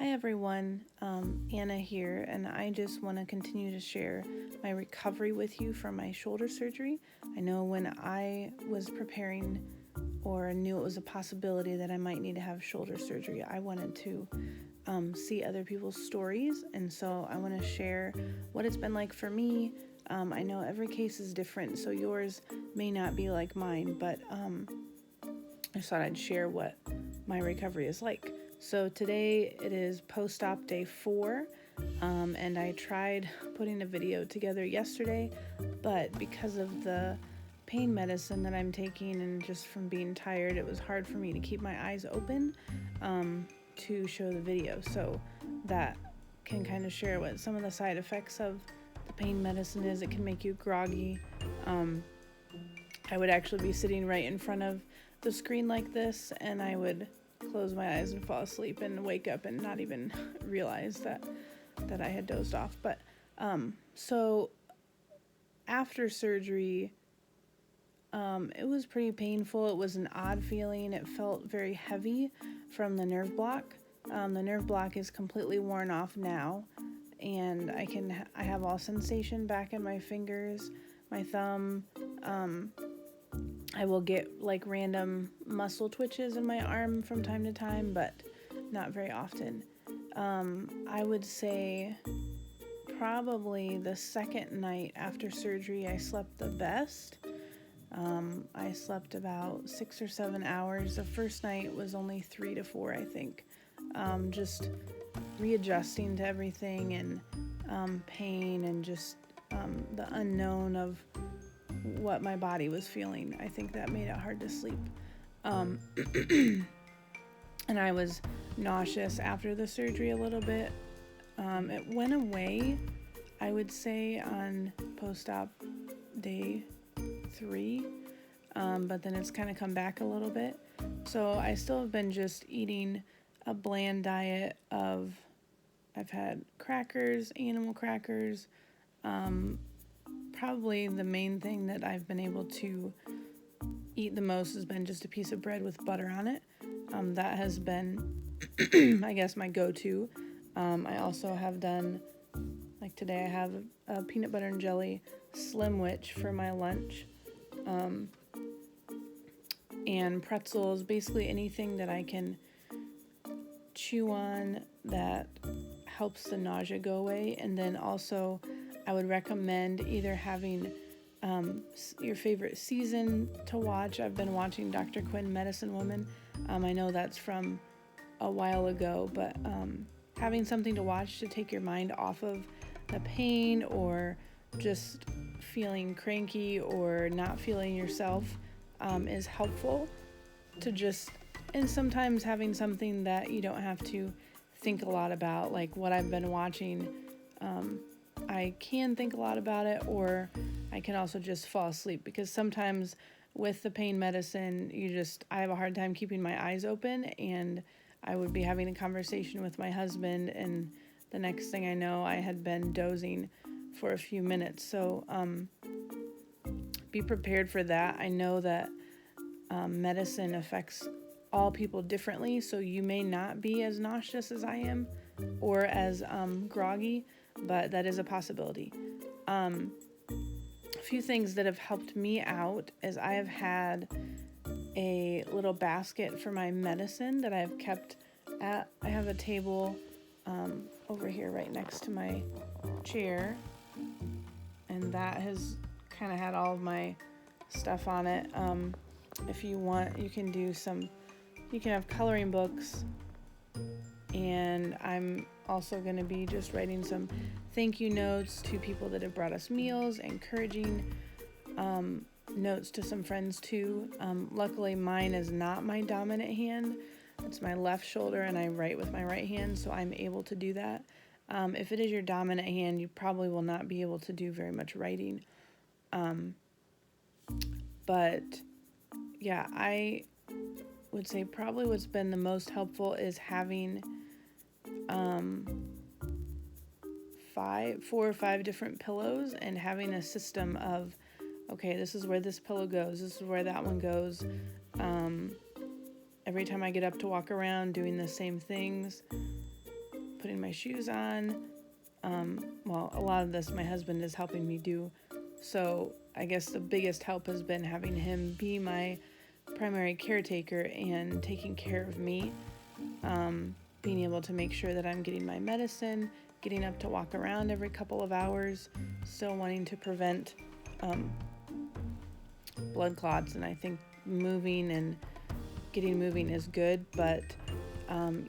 Hi everyone, Anna here, and I just want to continue to share my recovery with you from my shoulder surgery. I know when I was preparing or knew it was a possibility that I might need to have shoulder surgery, I wanted to see other people's stories, and so I want to share what it's been like for me. I know every case is different, so yours may not be like mine, but I just thought I'd share what my recovery is like. So today it is post-op day 4, and I tried putting a video together yesterday, but because of the pain medicine that I'm taking and just from being tired, it was hard for me to keep my eyes open to show the video. So that can kind of share what some of the side effects of the pain medicine is. It can make you groggy. I would actually be sitting right in front of the screen like this, and I would close my eyes and fall asleep and wake up and not even realize that I had dozed off. But so after surgery, it was pretty painful. It was an odd feeling. It felt very heavy from the nerve block. The nerve block is completely worn off now, and I have all sensation back in my fingers, my thumb. I will get like random muscle twitches in my arm from time to time, but not very often. I would say probably the second night after surgery, I slept the best. I slept about 6 or 7 hours. The first night was only 3 to 4, I think. Just readjusting to everything and pain and just the unknown of what my body was feeling. I think that made it hard to sleep. And I was nauseous after the surgery a little bit. It went away, I would say, on post-op day 3, but then it's kind of come back a little bit. So I still have been just eating a bland diet of, I've had crackers, animal crackers. Probably the main thing that I've been able to eat the most has been just a piece of bread with butter on it. That has been, I guess, my go-to. I also have done, like today I have a peanut butter and jelly Slimwich for my lunch. And pretzels, basically anything that I can chew on that helps the nausea go away. And then also I would recommend either having your favorite season to watch. I've been watching Dr. Quinn, Medicine Woman. I know that's from a while ago, but having something to watch to take your mind off of the pain or just feeling cranky or not feeling yourself is helpful to just, and sometimes having something that you don't have to think a lot about, like what I've been watching. I can think a lot about it, or I can also just fall asleep, because sometimes with the pain medicine, I have a hard time keeping my eyes open, and I would be having a conversation with my husband, and the next thing I know, I had been dozing for a few minutes. So be prepared for that. I know that medicine affects all people differently, so you may not be as nauseous as I am or as groggy, but that is a possibility. A few things that have helped me out is I have had a little basket for my medicine that I've kept I have a table over here right next to my chair, and that has kind of had all of my stuff on it. If you want, you can have coloring books, and I'm also going to be just writing some thank you notes to people that have brought us meals, encouraging notes to some friends too. Luckily, mine is not my dominant hand. It's my left shoulder, and I write with my right hand, so I'm able to do that. If it is your dominant hand, you probably will not be able to do very much writing. But yeah, I would say probably what's been the most helpful is having 4 or 5 different pillows, and having a system of, okay, this is where this pillow goes, this is where that one goes. Every time I get up to walk around, doing the same things. putting my shoes on. Well, a lot of this my husband is helping me do. So I guess the biggest help has been having him be my primary caretaker and taking care of me. Being able to make sure that I'm getting my medicine, getting up to walk around every couple of hours, still wanting to prevent blood clots. And I think getting moving is good. But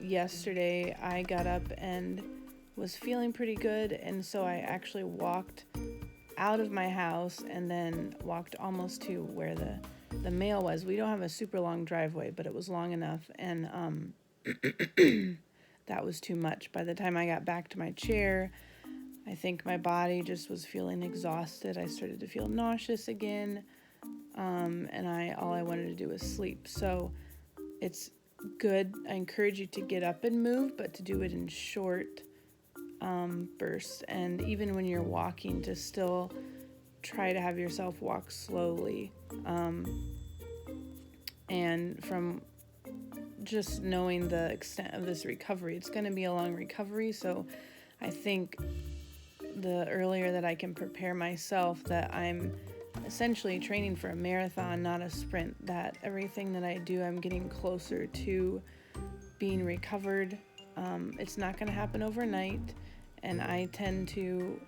yesterday I got up and was feeling pretty good, and so I actually walked out of my house and then walked almost to where the mail was. We don't have a super long driveway, but it was long enough, and that was too much. By the time I got back to my chair, I think my body just was feeling exhausted. I started to feel nauseous again, and all I wanted to do was sleep. So it's good. I encourage you to get up and move, but to do it in short bursts. And even when you're walking, to still try to have yourself walk slowly. And from just knowing the extent of this recovery, it's going to be a long recovery. So I think the earlier that I can prepare myself, that I'm essentially training for a marathon, not a sprint, that everything that I do, I'm getting closer to being recovered. It's not going to happen overnight, and I tend to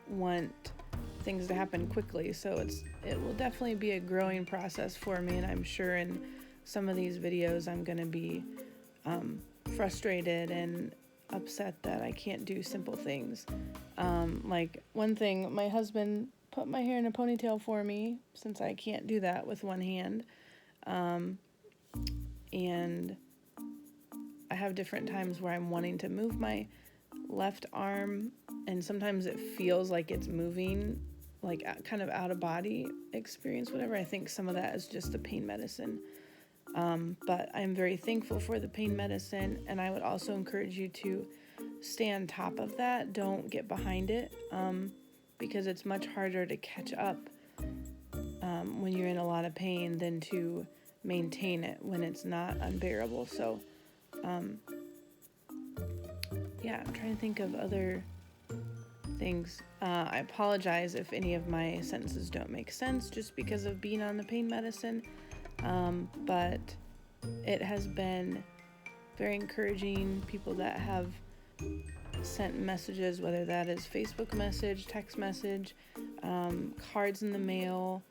want things to happen quickly. So it will definitely be a growing process for me, and I'm sure in some of these videos I'm going to be frustrated and upset that I can't do simple things. Like one thing, my husband put my hair in a ponytail for me, since I can't do that with one hand. And I have different times where I'm wanting to move my left arm, and sometimes it feels like it's moving, like kind of out of body experience, whatever. I think some of that is just the pain medicine. But I'm very thankful for the pain medicine, and I would also encourage you to stay on top of that. Don't get behind it, because it's much harder to catch up when you're in a lot of pain than to maintain it when it's not unbearable. So yeah, I'm trying to think of other things. I apologize if any of my sentences don't make sense just because of being on the pain medicine. But it has been very encouraging. People that have sent messages, whether that is Facebook message, text message, cards in the mail,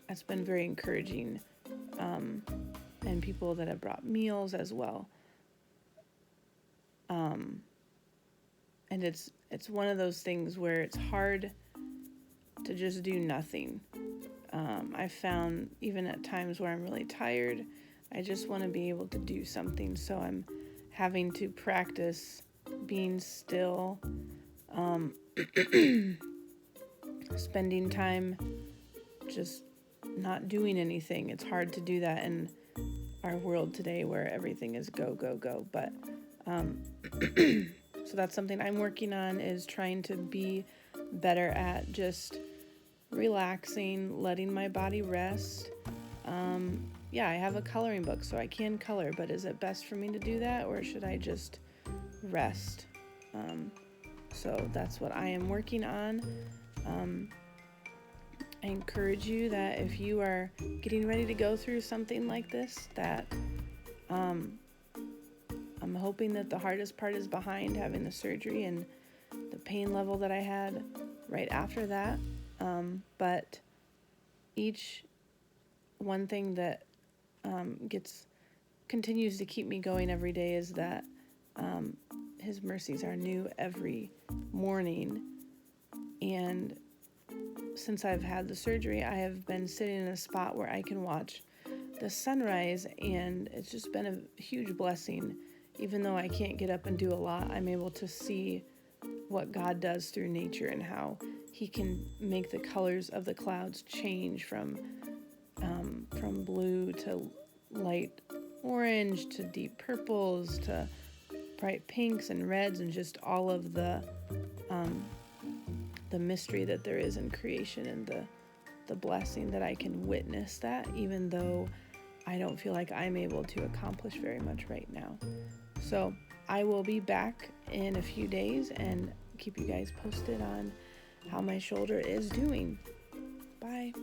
that's been very encouraging. And people that have brought meals as well. And it's one of those things where it's hard to just do nothing. I found even at times where I'm really tired, I just want to be able to do something. So I'm having to practice being still, spending time just not doing anything. It's hard to do that in our world today where everything is go, go, go. But so that's something I'm working on, is trying to be better at just relaxing, letting my body rest. Yeah, I have a coloring book, so I can color, but is it best for me to do that, or should I just rest? So that's what I am working on. I encourage you that if you are getting ready to go through something like this, that I'm hoping that the hardest part is behind, having the surgery and the pain level that I had right after that. But each one thing that continues to keep me going every day is that His mercies are new every morning. And since I've had the surgery, I have been sitting in a spot where I can watch the sunrise, and it's just been a huge blessing. Even though I can't get up and do a lot, I'm able to see what God does through nature and how He can make the colors of the clouds change from blue to light orange to deep purples to bright pinks and reds, and just all of the mystery that there is in creation, and the blessing that I can witness that, even though I don't feel like I'm able to accomplish very much right now. So I will be back in a few days and keep you guys posted on how my shoulder is doing. Bye.